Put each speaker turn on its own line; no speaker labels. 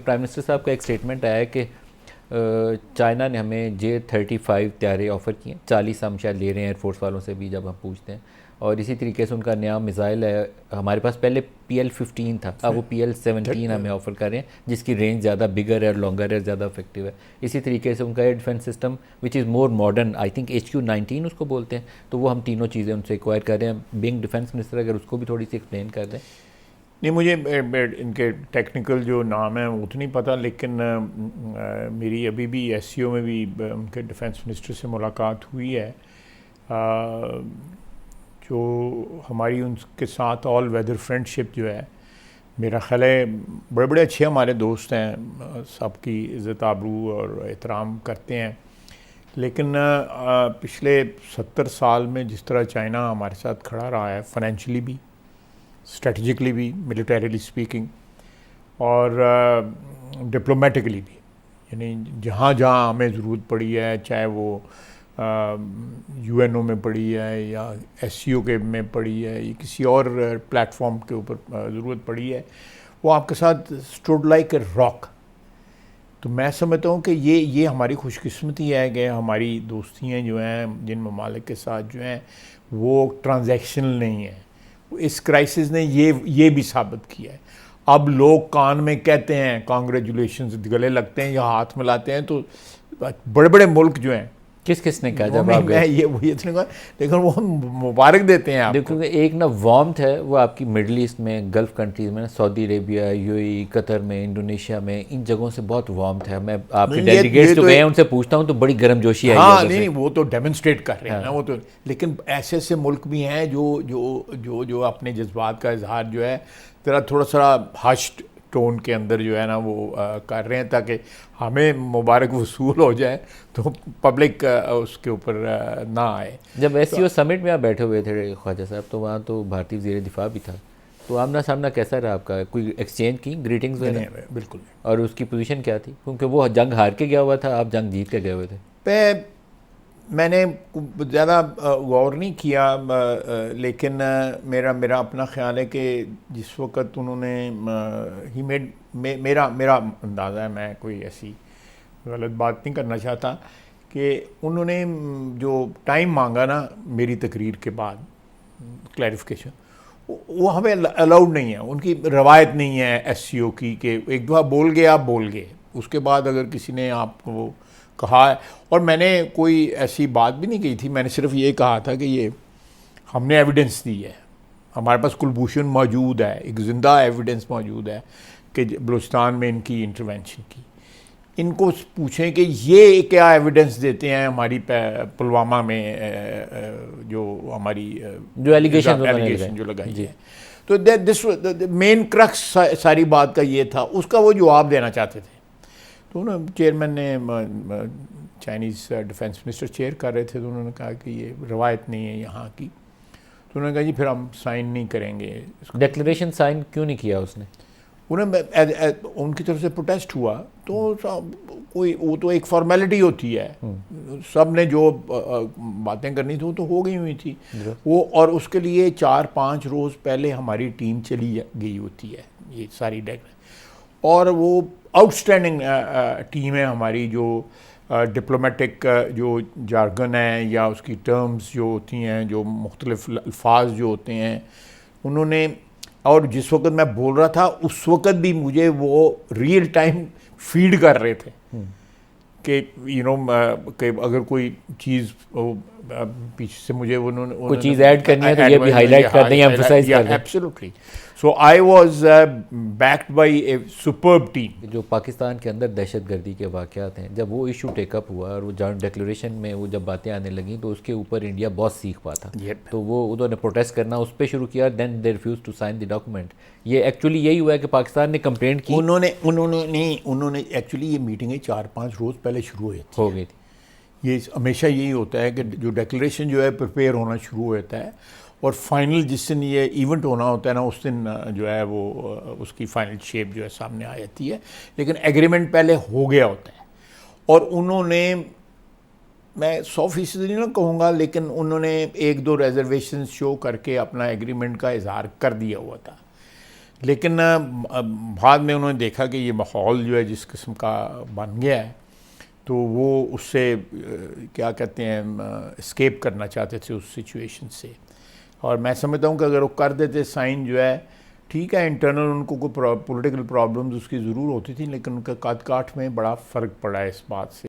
Prime minister साहब का एक स्टेटमेंट आया है कि चाइना ने हमें J-35 त्यारे ऑफ़र किए हैं, 40 हम शायद ले रहे हैं एयरफोर्स वालों से भी जब हम पूछते हैं। और इसी तरीके से उनका नया मिसाइल है, हमारे पास पहले PL-15 था, अब वो PL-17 हमें ऑफ़र कर रहे हैं, जिसकी रेंज ज़्यादा बिगर है, लॉन्गर है, ज़्यादा इफेक्टिव है। इसी तरीके से उनका air defence system which is more modern, I think HQ-19 उसको बोलते हैं, तो वो हम तीनों चीज़ें उनसे एक्वायर कर रहे हैं। बीइंग डिफेंस मिनिस्टर अगर उसको भी थोड़ी सी एक्सप्लेन कर दें।
नहीं, मुझे इनके टेक्निकल जो नाम है वो तो नहीं पता, लेकिन मेरी अभी भी SCO में भी उनके डिफेंस मिनिस्टर से मुलाकात हुई है। जो हमारी उनके साथ ऑल वेदर फ्रेंडशिप जो है, मेरा ख्याल है बड़े बड़े अच्छे हमारे दोस्त हैं, सबकी इज़्ज़त आबरू और एहतराम करते हैं। लेकिन पिछले 70 साल में जिस तरह चाइना हमारे साथ खड़ा रहा है, फाइनेंशियली भी, स्ट्रेटजिकली भी, मिलिटरीली स्पीकिंग, और डिप्लोमेटिकली भी, यानी जहाँ जहाँ हमें ज़रूरत पड़ी है, चाहे वो UNO में पड़ी है या SCO के में पड़ी है या किसी और प्लेटफॉर्म के ऊपर ज़रूरत पड़ी है, वो आपके साथ स्टूड लाइक ए रॉक। तो मैं समझता हूँ कि ये हमारी खुशकिस्मती है कि हमारी दोस्तियाँ जो हैं जिन ममालिक के साथ जो हैं वो ट्रांजैक्शनल नहीं है। इस क्राइसिस ने ये भी साबित किया है। अब लोग कान में कहते हैं कॉन्ग्रेचुलेशंस, गले लगते हैं या हाथ मिलाते हैं, तो बड़े बड़े मुल्क जो हैं,
किस किस ने कहा जब आप गए?
ये तो नहीं, लेकिन वो मुबारक देते हैं आपको।
देखो, एक ना वार्मथ है वो आपकी मिडल ईस्ट में, गल्फ़ कंट्रीज़ में, सऊदी अरेबिया, UAE, कतर में, इंडोनेशिया में, इन जगहों से बहुत वार्मथ है। मैं आपके डेलीगेट्स जो गए हैं उनसे पूछता हूँ तो बड़ी गर्मजोशी आई है।
हाँ, नहीं, वो तो डेमोन्स्ट्रेट कर रहे हैं ना, वो तो। लेकिन ऐसे ऐसे मुल्क भी हैं जो अपने जज्बात का इजहार जो है थोड़ा सा हश्ड टोन के अंदर जो है ना वो कर रहे हैं, ताकि हमें मुबारक वसूल हो जाए तो पब्लिक उसके ऊपर ना आए।
जब SCO समिट में आप बैठे हुए थे ख्वाजा साहब, तो वहाँ तो भारतीय वज़ीर दिफा भी था, तो आमना सामना कैसा रहा आपका? कोई एक्सचेंज की, ग्रीटिंग्स वगैरह?
बिल्कुल।
और उसकी पोजीशन क्या थी, क्योंकि वो जंग हार के गया हुआ था, आप जंग जीत के गए हुए थे?
मैंने ज़्यादा गौर नहीं किया, लेकिन मेरा अपना ख्याल है कि जिस वक्त उन्होंने ही मेड मेरा अंदाज़ा है, मैं कोई ऐसी गलत बात नहीं करना चाहता, कि उन्होंने जो टाइम मांगा ना मेरी तकरीर के बाद क्लैरिफिकेशन, वो हमें अलाउड नहीं है, उनकी रवायत नहीं है SCO की कि एक दफ़ा बोल गए आप बोल गए, उसके बाद अगर किसी ने आपको कहा है। और मैंने कोई ऐसी बात भी नहीं कही थी, मैंने सिर्फ ये कहा था कि ये हमने एविडेंस दी है, हमारे पास कुलभूषण मौजूद है, एक ज़िंदा एविडेंस मौजूद है कि बलूचिस्तान में इनकी इंटरवेंशन की। इनको पूछें कि ये क्या एविडेंस देते हैं हमारी पुलवामा में जो हमारी
जो एलिगेशन
जो लगाई है। तो दिस मेन क्रक्स सारी बात का ये था, उसका वो जवाब देना चाहते थे। तो ना चेयरमैन ने, चाइनीज़ डिफेंस मिनिस्टर चेयर कर रहे थे, तो उन्होंने कहा कि ये रवायत नहीं है यहाँ की। तो उन्होंने कहा जी फिर हम साइन नहीं करेंगे।
डिक्लेरेशन साइन क्यों नहीं किया उसने?
उनकी तरफ से प्रोटेस्ट हुआ, तो कोई वो तो एक फॉर्मेलिटी होती है, सब ने जो बातें करनी थी वो तो हो गई हुई थी वो, और उसके लिए 4-5 रोज़ पहले हमारी टीम चली गई होती है, ये सारी और वो आउटस्टैंडिंग टीम है हमारी, जो डिप्लोमेटिक जो जार्गन है या उसकी टर्म्स जो होती हैं, जो मुख्तलिफ अल्फाज जो होते हैं, उन्होंने, और जिस वक्त मैं बोल रहा था उस वक्त भी मुझे वो रियल टाइम फीड कर रहे थे कि कि अगर कोई चीज़ पीछे से मुझे उन्होंने
कोई चीज़ ऐड करनी है तो ये भी हाईलाइट कर दें, एम्फसाइज कर दें।
Absolutely. So I was backed by A superb team.
जो पाकिस्तान के अंदर दहशतगर्दी के वाक़यात हैं, जब वो इशू टेकअप हुआ और वो जॉइंट डिक्लेरेशन में वो जब बातें आने लगीं, तो उसके ऊपर इंडिया बहुत सीख पाता, तो वो उन्होंने प्रोटेस्ट करना उस पर शुरू किया, then they refuse to sign the document. ये एक्चुअली यही हुआ है कि पाकिस्तान ने कंप्लेंट की,
उन्होंने एक्चुअली ये मीटिंगें 4-5 रोज़ पहले शुरू हो गई थी। ये हमेशा यही होता है कि जो डिक्लेरेशन जो है प्रिपेयर होना शुरू होता है, और फाइनल जिस दिन ये इवेंट होना होता है ना, उस दिन जो है वो उसकी फाइनल शेप जो है सामने आ जाती है। लेकिन एग्रीमेंट पहले हो गया होता है, और उन्होंने, मैं 100% नहीं ना कहूँगा, लेकिन उन्होंने 1-2 रिजर्वेशन शो करके अपना एग्रीमेंट का इजहार कर दिया हुआ था। लेकिन बाद में उन्होंने देखा कि ये माहौल जो है जिस किस्म का बन गया है, तो वो उससे क्या कहते हैं एस्केप करना चाहते थे उस सिचुएशन से। और मैं समझता हूँ कि अगर वो कर देते साइन जो है, ठीक है इंटरनल उनको कोई पॉलिटिकल प्रॉब्लम्स उसकी ज़रूर होती थी, लेकिन उनका कद काठ में बड़ा फ़र्क पड़ा है इस बात से।